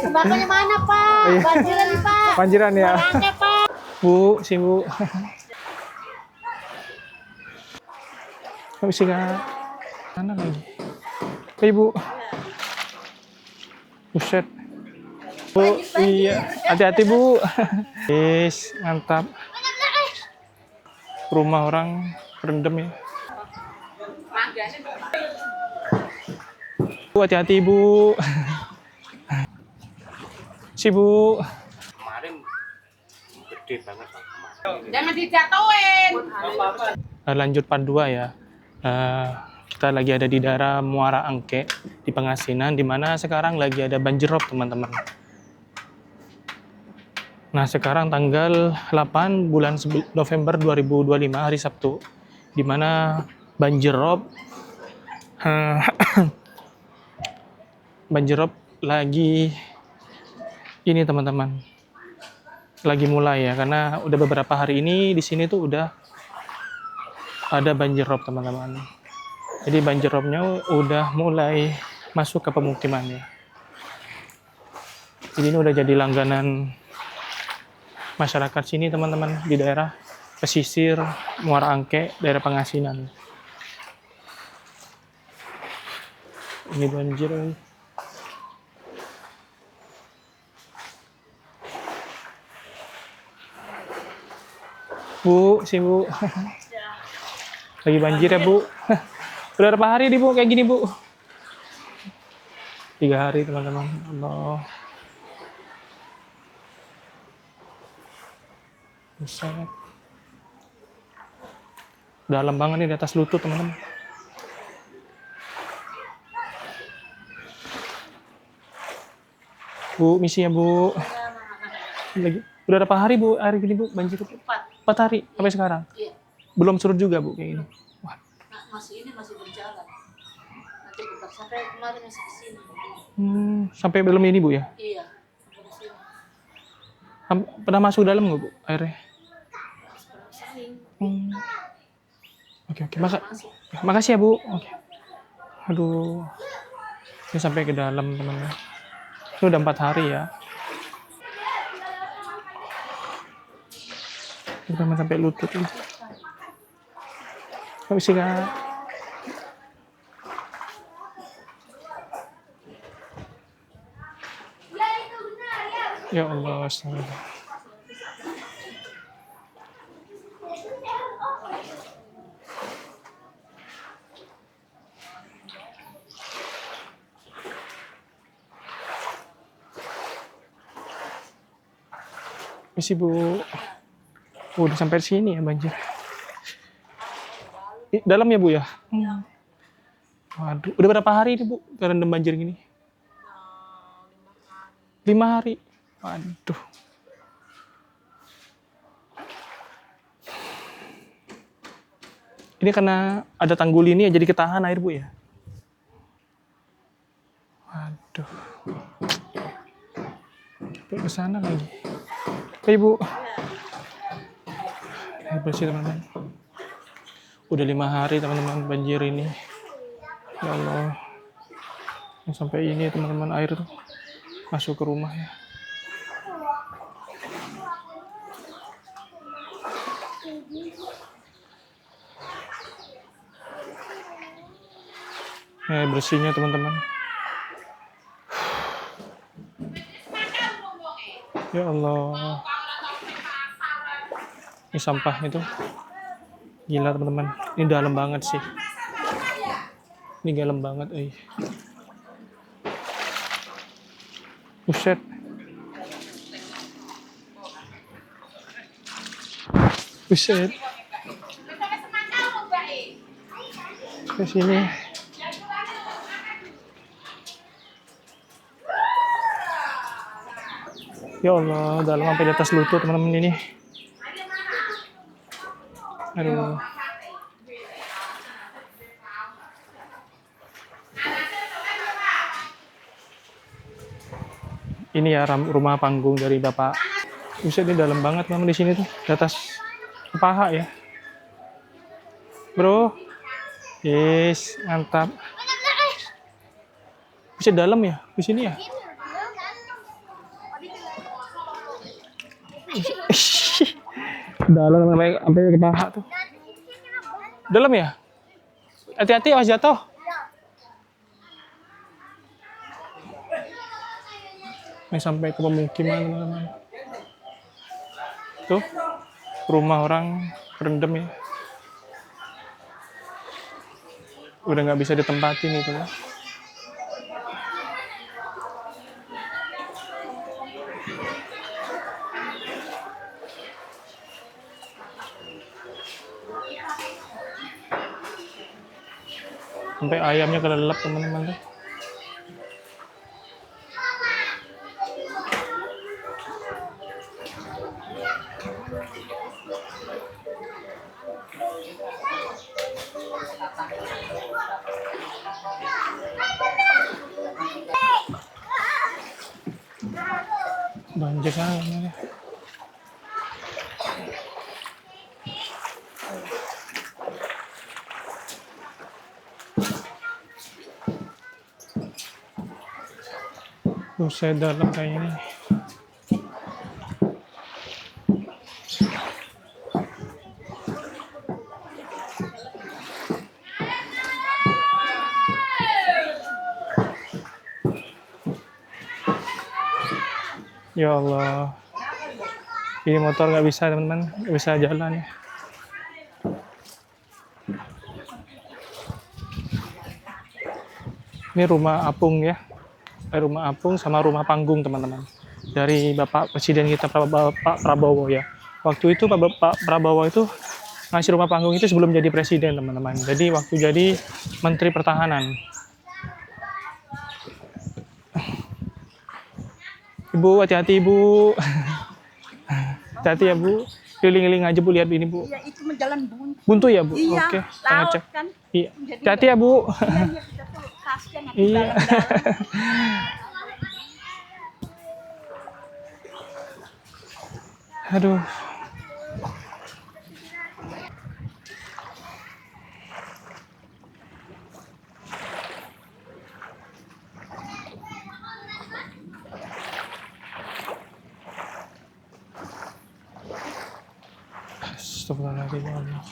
Sembakonya mana, Pak? Iya. Banjiran nih, Pak. Banjiran ya. Oke, Pak. Bu, si Bu. Kok sih nggak? Mana lagi? Ibu. Buset. Bu, iya. Hati-hati, Bu. Yes, mantap. Rumah orang rendem ya. Bu, hati-hati, Bu. Si Bu. Kemarin gede banget kemarin. Jangan dijatuhin. Lanjut part 2 ya. Kita lagi ada di daerah Muara Angke di Pengasinan, di mana sekarang lagi ada banjir rob, teman-teman. Nah, sekarang tanggal 8 bulan November 2025, hari Sabtu, di mana banjir rob banjir rob lagi ini, teman-teman. Lagi mulai ya, karena udah beberapa hari ini di sini tuh udah ada banjir rob, teman-teman. Jadi banjir robnya udah mulai masuk ke pemukiman ya. Jadi ini udah jadi langganan masyarakat sini, teman-teman, di daerah pesisir Muara Angke, daerah Pengasinan. Ini banjir. Bu, si Bu. Lagi banjir ya, Bu. Udah berapa hari nih, Bu, kayak gini, Bu? 3 hari, teman-teman. Allah. Buset. Dalam banget nih, di atas lutut, teman-teman. Bu, misi ya, Bu. Lagi. Udah berapa hari, Bu, hari gini, Bu, banjir? 4 hari sampai sekarang? Iya. Belum surut juga, Bu, kayak gini? Wah. Nah, masih berjalan. Nanti buka sampai kemarin masih ke sini. Sampai belum ini, Bu, ya? Iya. Sampai ke sini. Pernah masuk dalam nggak, Bu, airnya? Sering. Oke. Makasih ya, Bu. Oke. Aduh. Ini sampai ke dalam, teman-teman. Ini udah 4 hari ya. Udah sampai lutut ini. Kok sih, Kak? Ya Allah, astagfirullah. Misi, Bu. Udah sampai sini ya banjir. Dalam ya, Bu, ya? Waduh, udah berapa hari ini, Bu, kerendam banjir gini? 5 hari. Waduh. Ini karena ada tanggul ini ya, jadi ketahan air, Bu, ya? Waduh. Sampai ke sana lagi. Oke, Bu. Ini bersih, teman-teman. Udah 5 hari, teman-teman, banjir ini. Ya Allah. Sampai ini, teman-teman, air tuh masuk ke rumah ya. Bersihnya, teman-teman. Ya Allah. Ini sampah itu. Gila, teman-teman. Ini dalam banget sih. Ini dalam banget, Buset. Buset. Ke sini. Ya Allah, dalam sampai di atas lutut, teman-teman ini. Aduh. Ini ya rumah panggung dari Bapak. Buset, ini dalam banget, teman, di sini tuh, di atas paha ya. Bro. Yes, mantap. Bisa dalam ya di sini ya? Dalam sampai ke paha tuh. Dalam ya? Hati-hati awas jatuh. Ini sampai ke pemukiman teman-teman. Tuh, rumah orang kerendam ya. Udah nggak bisa ditempatin itu ya. Sampai ayamnya kelelep teman-teman tuh. Banjir kan. Saya dalam kayak ini. Ya Allah, ini motor nggak bisa teman-teman, nggak bisa jalan ya. Ini rumah apung ya, rumah apung sama rumah panggung teman-teman. Dari Bapak Presiden kita Pak Prabowo ya. Waktu itu Pak Prabowo itu ngasih rumah panggung itu sebelum jadi presiden teman-teman. Jadi waktu jadi Menteri Pertahanan. Ibu, hati-hati Ibu. Hati-hati ya Bu. Keliling-keliling aja Bu, lihat ini Bu. Iya, itu jalan buntu. Buntu ya Bu? Iya, Oke, laut cek. kan. Iya. Jadi Hati-hati ya Bu. Iya, iya, kita tuh kasihan yang di Iya. dalam-dalam. Aduh. Astagfirullahaladzim ya Allah.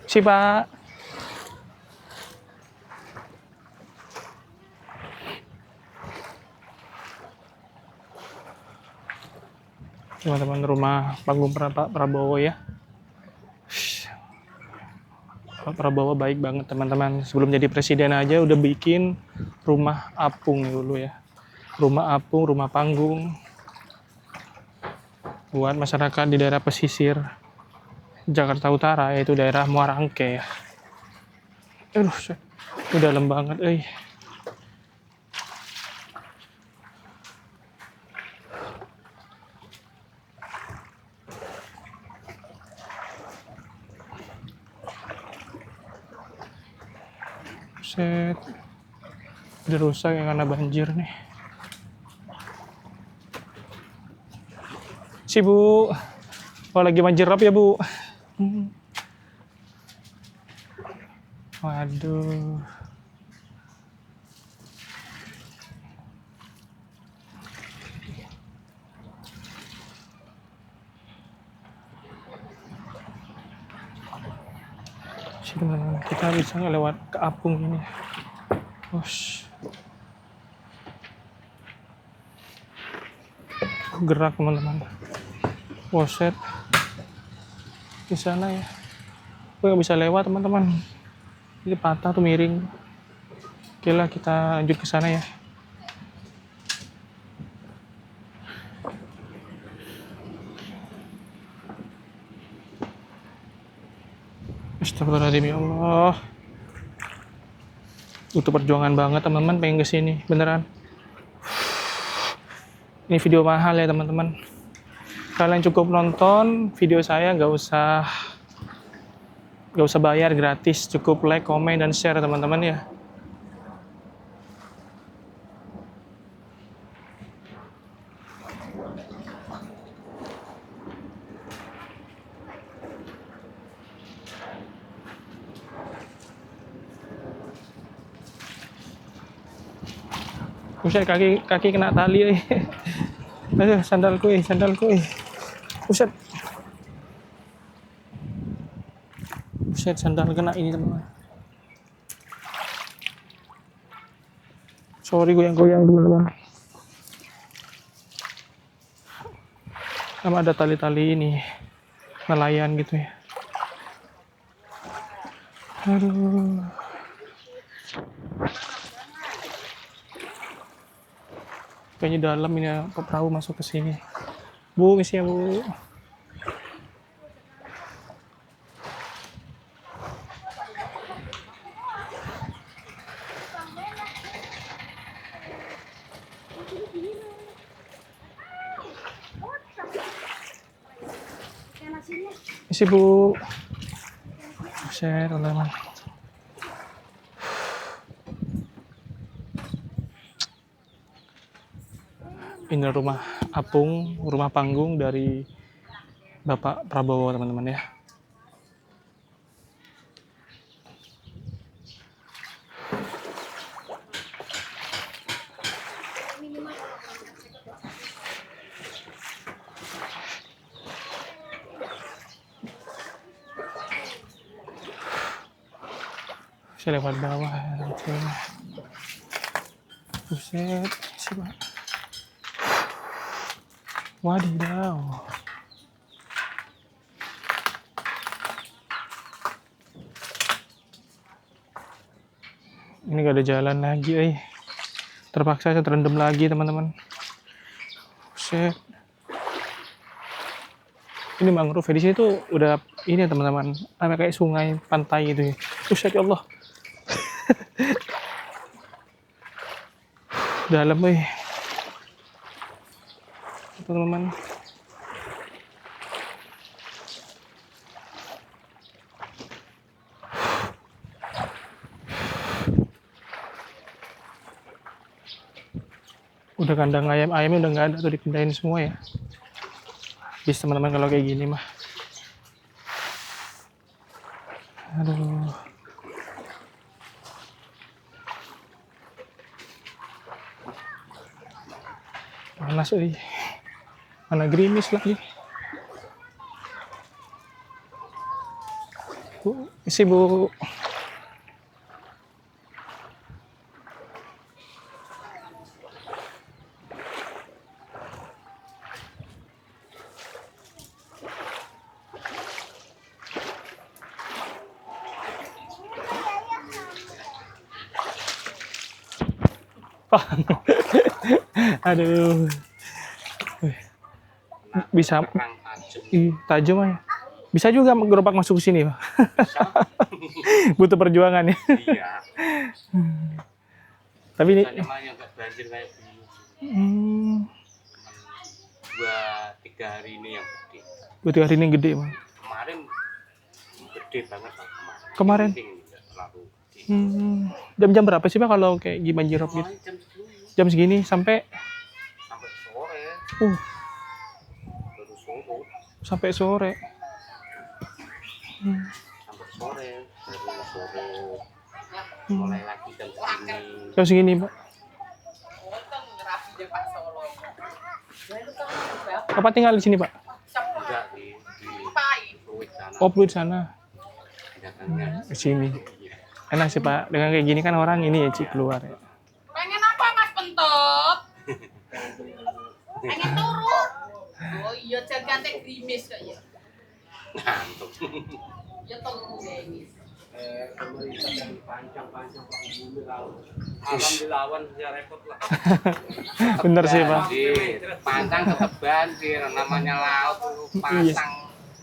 Si Pak. Teman-teman rumah panggung Pak Prabowo ya. Pak Prabowo baik banget teman-teman. Sebelum jadi presiden aja udah bikin rumah apung dulu ya. Rumah apung, rumah panggung. Buat masyarakat di daerah pesisir Jakarta Utara, yaitu daerah Muara Angke ya. Udah dalam banget, Set. Udah rusak ya karena banjir nih. Si Bu, oh lagi banjir rob ya Bu. Waduh. Teman-teman, kita bisa lewat ke apung ini. Wush. Gerak teman-teman. Woset di sana ya. Gue nggak bisa lewat teman-teman. Ini patah tuh miring. Oke lah, kita lanjut ke sana ya. Astagfirullahaladzim ya Allah. Itu perjuangan banget teman-teman pengen kesini beneran. Ini video mahal ya teman-teman. Kalian cukup nonton video saya, nggak usah bayar, gratis. Cukup like, komen, dan share teman-teman ya. Buset, kaki kena tali. Aduh, sandalku. Buset. Buset, sandal kena ini teman-teman. Sorry goyang-goyang teman-teman. Sama ada tali-tali ini nelayan gitu ya. Aduh. Kayaknya dalam ini ya, perahu masuk ke sini. Bu, misi ya Bu. Misi Bu. Share teman-teman. Ini rumah apung, rumah panggung dari Bapak Prabowo teman-teman ya. Saya lewat bawah ya. Buset, coba. Wadidaw. Ini gak ada jalan lagi, terpaksa saya terendam lagi teman-teman. Buset. Ini mangrove di sini tuh udah ini ya teman-teman, kayak sungai pantai gitu ya. Buset ya Allah. Dalam teman-teman. Udah kandang ayamnya udah nggak ada tuh, dipindahin semua ya. Bisa teman-teman kalau kayak gini mah. Aduh. Panas mana gerimis lagi. Bu, isi Bu. Aduh. Bisa tajam ya. Bisa juga gerobak masuk ke sini, Pak. Butuh perjuangan ya. Iya. Tapi ini Namanya nggak banjir kayak dulu. 2-3 hari ini yang gede. 2-3 hari ini gede, Pak. Kemarin gede banget Pak, Kemarin? Nggak terlalu gede. Jam-jam berapa sih Pak kalau kayak banjir rob gitu? Jam segini sampai sore. Baru sore. Sampai sore. Sampai sore. Baru sore. Mulai lagi jam segini. Jam segini Pak. Bapak tinggal di sini Pak? Enggak di Pluit sana. Oh, Pluit sana. Datangnya Ke sini. Enak sih Pak, dengan kayak gini kan orang ini ya Cik keluar ya. Pengen apa Mas Pentot? Pengen turu? Oh iya, jaga teh grimis kok ya. ngantuk. Ya turu grimis. Alam dilawan ya repot lah. Bener sih Pak. Pancang tetap banjir, namanya laut pasang.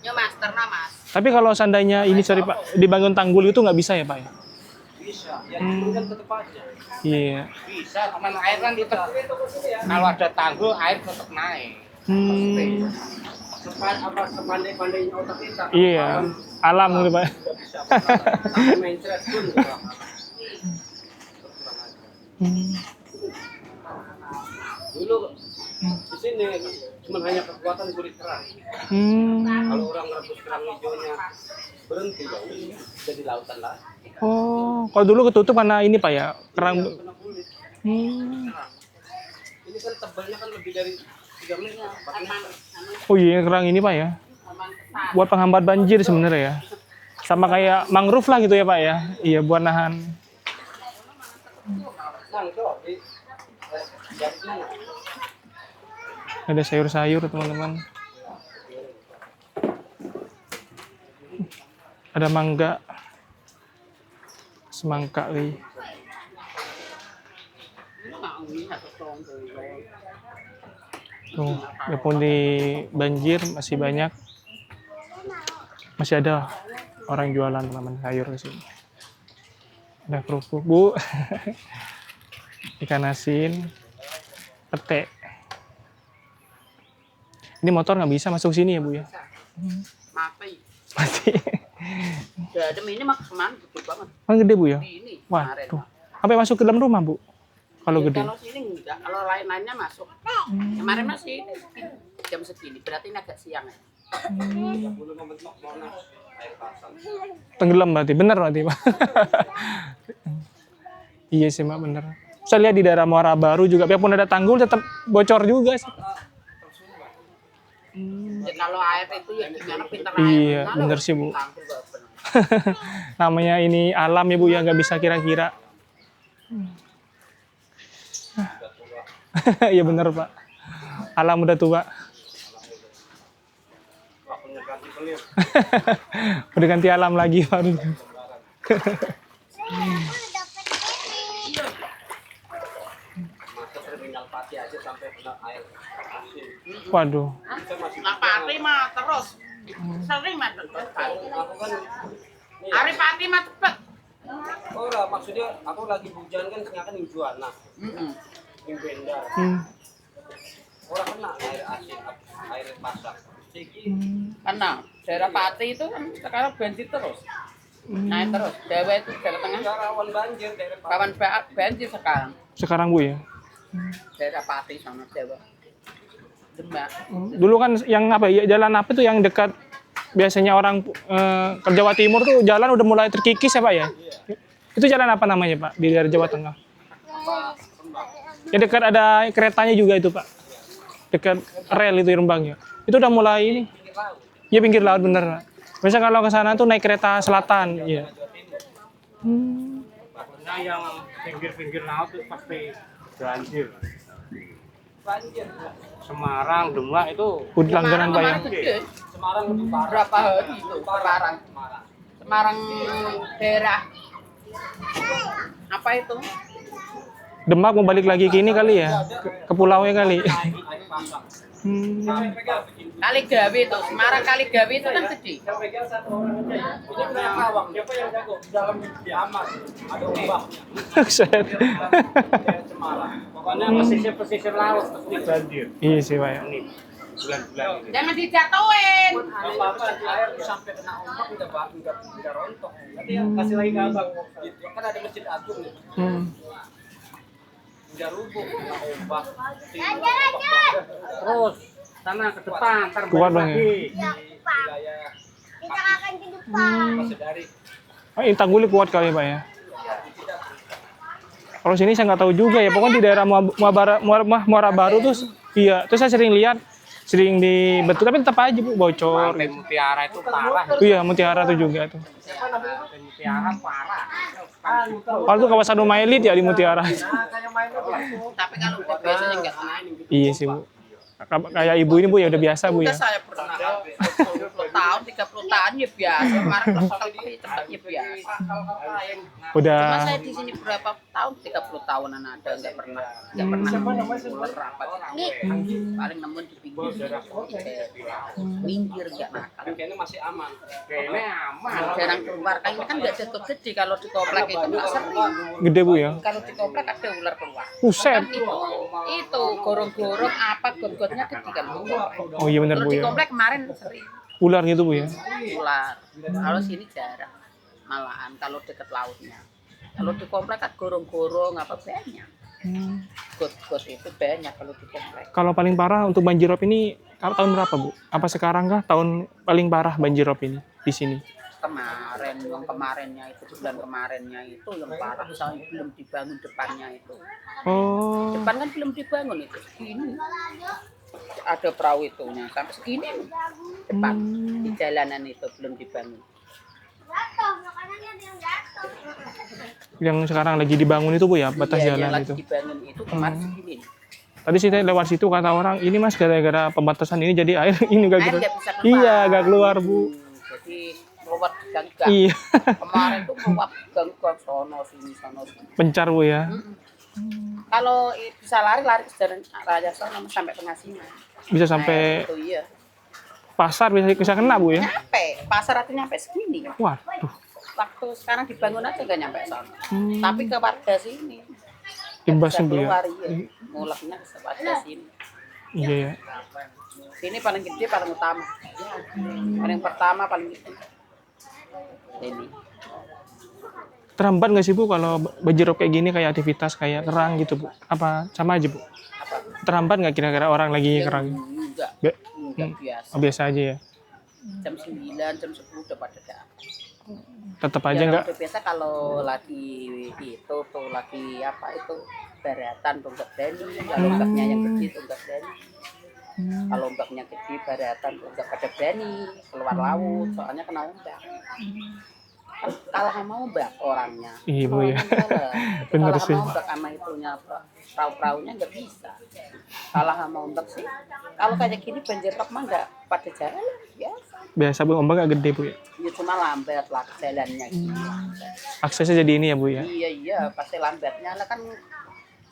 Ya master nah Mas. Tapi kalau seandainya ini sorry Pak, dibangun tanggul itu nggak bisa ya Pak ya? Bisa, ya kan tetap aja. Iya. Bisa, cuman air kan tetap. Kalau ada tanggul, air tetap naik. Sepandai-pandainya otak kita. Iya. Alam gitu Pak. Mindset pun. Dulu di sini cuma hanya kekuatan kulit kerang. Kalau orang rebus kerang hijaunya berhenti, jadi lautan lah. Oh, kalau dulu ketutup karena ini Pak ya, kerang. Kena kulit. ini kan tebalnya kan lebih dari 3 meter, 4 meter. Oh iya, kerang ini Pak ya. Buat penghambat banjir sebenarnya ya. Sama kayak mangrove lah gitu ya Pak ya. Iya, buat nahan. Nah, itu Ada sayur-sayur teman-teman. Ada mangga. Semangka nih. Tuh, walaupun di banjir masih banyak. Masih ada orang jualan teman-teman sayur di sini. Ada kerupuk, Bu. Ikan asin, pete. Ini motor nggak bisa masuk sini ya, Bu ya? Mati. Mati. Udah ada ini mah kemana gede banget. Kan gede, Bu ya? Di ini kemarin. Waduh. Sampai masuk ke dalam rumah, Bu? Kalau Ya, gede. kalau sini enggak, kalau lain-lainnya masuk. Kemarin masih jam segini, berarti ini agak siang ya. Tenggelam berarti, bener berarti Pak. Iya sih Mak, bener. Saya lihat di daerah Muara Baru juga, biarpun ada tanggul tetap bocor juga sih. Ya, kalau air itu ya gimana pintar Iya, air. bener sih, Bu. Tanggul nggak bener. Namanya ini alam ya Bu ya, nggak bisa kira-kira. Iya bener Pak. Alam udah tua. Udah ganti alam lagi Pak. masuk terminal Pati aja sampai kena air asin. Waduh. Nah, Pati mah terus. Sering mah terus. Aku kan Hari Pati mah cepet. oh lah maksudnya aku lagi hujan kan sengakan hujan. Nah, ini benda. Orang kena air asin, air pasang. Karena daerah Pati itu kan sekarang banjir terus. Naik terus. Jawa itu Jawa Tengah Rawan banjir daerah Pati. rawan banjir sekarang. Sekarang Bu ya. Daerah Pati sana Jawa. Demak. Dulu kan yang apa ya, jalan apa tuh yang dekat biasanya orang ke Jawa Timur tuh jalan udah mulai terkikis ya Pak ya? Itu jalan apa namanya Pak di daerah Jawa Tengah? Ya dekat ada keretanya juga itu Pak. Dekat rel itu Rembang ya. Itu udah mulai ini. Iya pinggir laut bener Pak. Biasanya kalau ke sana tuh naik kereta selatan, iya. Takutnya yang pinggir-pinggir laut itu pasti banjir. Semarang, Demak itu Udah langganan Pak ya. Kemarin gede. Semarang lebih parah. Berapa hari itu Semarang? Semarang daerah apa itu? Demak mau balik lagi ke ini kali ya? Ke pulaunya kali. Kali Gawi itu, Semarang Kali Gawi itu kan gede. Ini kayak kawang. Siapa yang jago? Dalam di aman. Ada ombaknya. Set. Semarang. pokoknya pesisir-pesisir laut pasti banjir. Iya sih Pak ya. Ini bulan-bulan ini. Jangan dijatuhin. Apa-apa air sampai kena ombak udah rontok. Nanti yang kasih lagi ke abang. Gitu. Kan ada masjid agung nih. Udah rubuh kena ombak. Terus sana ke depan, terbalik Kuat Bang ya. lagi. Wilayah Kita akan ke depan. Pasedari. Oh, ini tanggulnya kuat kali Pak ya. Kalau sini saya nggak tahu juga ya. Pokoknya di daerah Muara Baru tuh, iya. Terus saya sering lihat, sering dibentuk, tapi tetap aja Bu bocor. Pantai Mutiara itu parah. Iya, Mutiara tuh juga tuh. Pantai Mutiara parah. Kalau tuh kawasan rumah elit ya di Mutiara. Tapi kalau udah biasanya nggak kena ini. Iya sih Bu. Kayak ibu ini Bu ya udah biasa Bu Udah ya. saya pernah 20 tahun, 30 tahun ya biasa. Kemarin kesel tempatnya biasa. Udah Cuma saya di sini berapa tahun? 30 tahunan ada, nggak pernah ular rapat. Paling nemuin di pinggir, minggir nggak nakal. Kayaknya masih aman. Kayaknya aman. Jarang keluar, ini kan nggak jatuh gede. Kalau di komplek itu nggak sering. gede Bu ya. Kalau di komplek ada ular keluar. Buset. Itu gorong-gorong apa got-gotnya gede kan. Oh iya benar Kalau Bu di ya. komplek kemarin sering Ular gitu Bu ya. ular. Kalau sini jarang. Malahan kalau deket lautnya. Kalau di komplek kan gorong-gorong apa banyak. Got-got itu banyak kalau di komplek. Kalau paling parah untuk banjirop ini tahun berapa Bu? Apa sekarang kah tahun paling parah banjirop ini di sini? Kemarin, yang kemarinnya itu bulan kemarinnya itu yang parah, soalnya belum dibangun depannya itu. Oh. depan kan belum dibangun itu. Segini. Ada perahu itunya sampai segini depan di jalanan itu belum dibangun. Jatuh, makanannya dia jatuh. Yang sekarang lagi dibangun itu Bu ya, batas Iya, jalan yang itu. lagi dibangun itu kemarin segini. Tadi sih lewat situ kata orang, ini Mas gara-gara pembatasan ini jadi air ini gak Air gitu. nggak bisa keluar. Iya, gak keluar Bu. Jadi keluar gang-gang. Iya. Kemarin tuh keluar gang-gang sono sini. Pencar Bu ya. Kalau bisa lari ke jalan raya sono sampai Pengasingan. Bisa sampai Itu iya. pasar bisa kena Bu ya. Nyampe pasar itu nyampe segini. Waduh. Waktu sekarang dibangun aja nggak nyampe sana. Tapi ke warga sini. Imbasnya Bisa Bu ya. keluar iya. Mulaknya ke warga sini. Iya ya. Sini paling gede paling utama. Paling pertama paling gede. Ini. Terhambat nggak sih Bu kalau banjir rob kayak gini, kayak aktivitas kayak kerang gitu Bu? Apa sama aja Bu? Terhambat nggak kira-kira orang lagi kerang? Enggak. Enggak biasa. Oh, biasa aja ya. Jam 9, jam 10 udah pada datang. Tetap aja Ya, nggak. udah biasa kalau lagi itu tuh lagi apa itu baratan tuh nggak berani. Kalau ombaknya yang gede tuh nggak berani. Kalau ombaknya gede baratan tuh nggak pada berani keluar laut soalnya kena ombak. Kan kalah sama ombak orangnya. Iya Bu ya. Bener Kalah sih. sama ombak sama itunya perahu-perahunya nggak bisa. Kalah sama ombak sih. Kalau kayak gini banjir rob mah nggak pada jalan biasa. Biasa Bu, ombak nggak gede Bu ya. Ya cuma lambat lah jalannya gitu. Aksesnya jadi ini ya Bu ya. Iya pasti lambatnya lah kan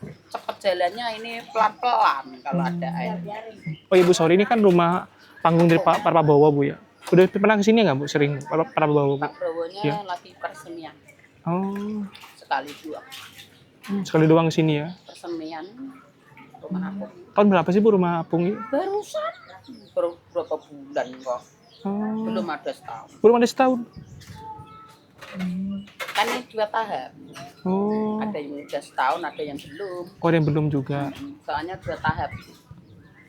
cepet jalannya ini pelan-pelan kalau ada air. Oh Ibu, sorry, ini kan rumah panggung dari Pak Prabowo Bu ya. Udah pernah kesini nggak Bu? Sering Pak Prabowo Bu? Pak Prabowo-nya Iya. lagi persemian Oh, sekali dua sekali doang kesini ya. persemian rumah aku Tahun berapa sih Bu rumah apung ini? barusan berapa bulan kok Oh, belum ada setahun belum ada setahun. kan ini 2 tahap Oh, ada yang udah setahun ada yang belum oh ada yang belum juga. soalnya 2 tahap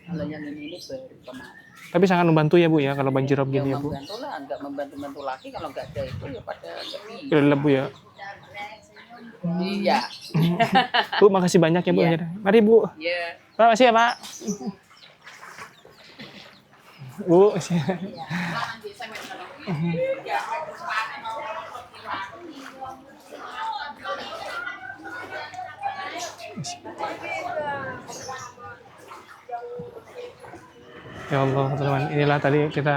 kalau yang ini baru kemarin Tapi sangat membantu ya Bu ya kalau banjir rob yang gini ya Bu. membantu lah nggak membantu lagi kalau nggak ada itu ya pada nggak Gelap Bu ya. iya Bu, makasih banyak ya Bu. Iya. Mari Bu. iya Pak, makasih ya Pak. Bu, ya Allah teman-teman, inilah tadi kita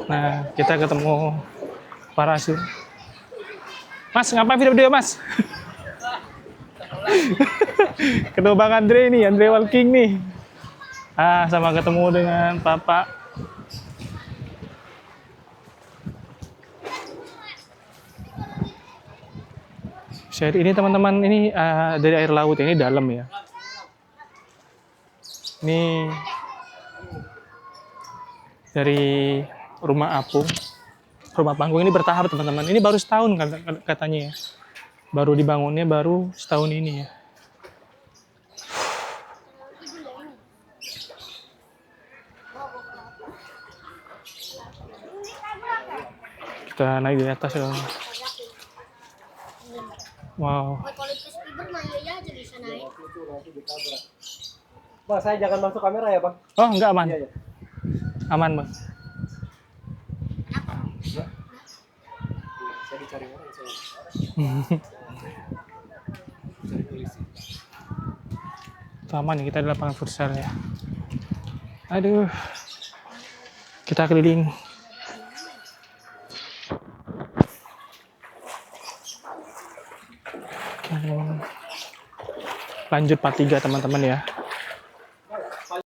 nah, kita ketemu Parasu. Mas, ngapain video-video Mas? Ketemu Bang Andre nih, Andre Walking nih. Sama ketemu dengan Bapak. Share ini teman-teman, ini dari air laut, ini dalam ya. Ini dari rumah apung, rumah panggung ini bertahap teman-teman. Ini baru setahun katanya ya. Baru dibangunnya baru setahun ini ya. Kita naik di atas ya. Wow. Kalau itu speeder mah iya aja bisa naik. Bang, saya jangan masuk kamera ya, Bang. Oh, enggak aman. Iya, iya. Aman, Bang. Saya dicari orang saya. Cari polisi. Aman ya, kita di lapangan futsal ya. Aduh. Kita keliling. Lanjut part 3 teman-teman ya.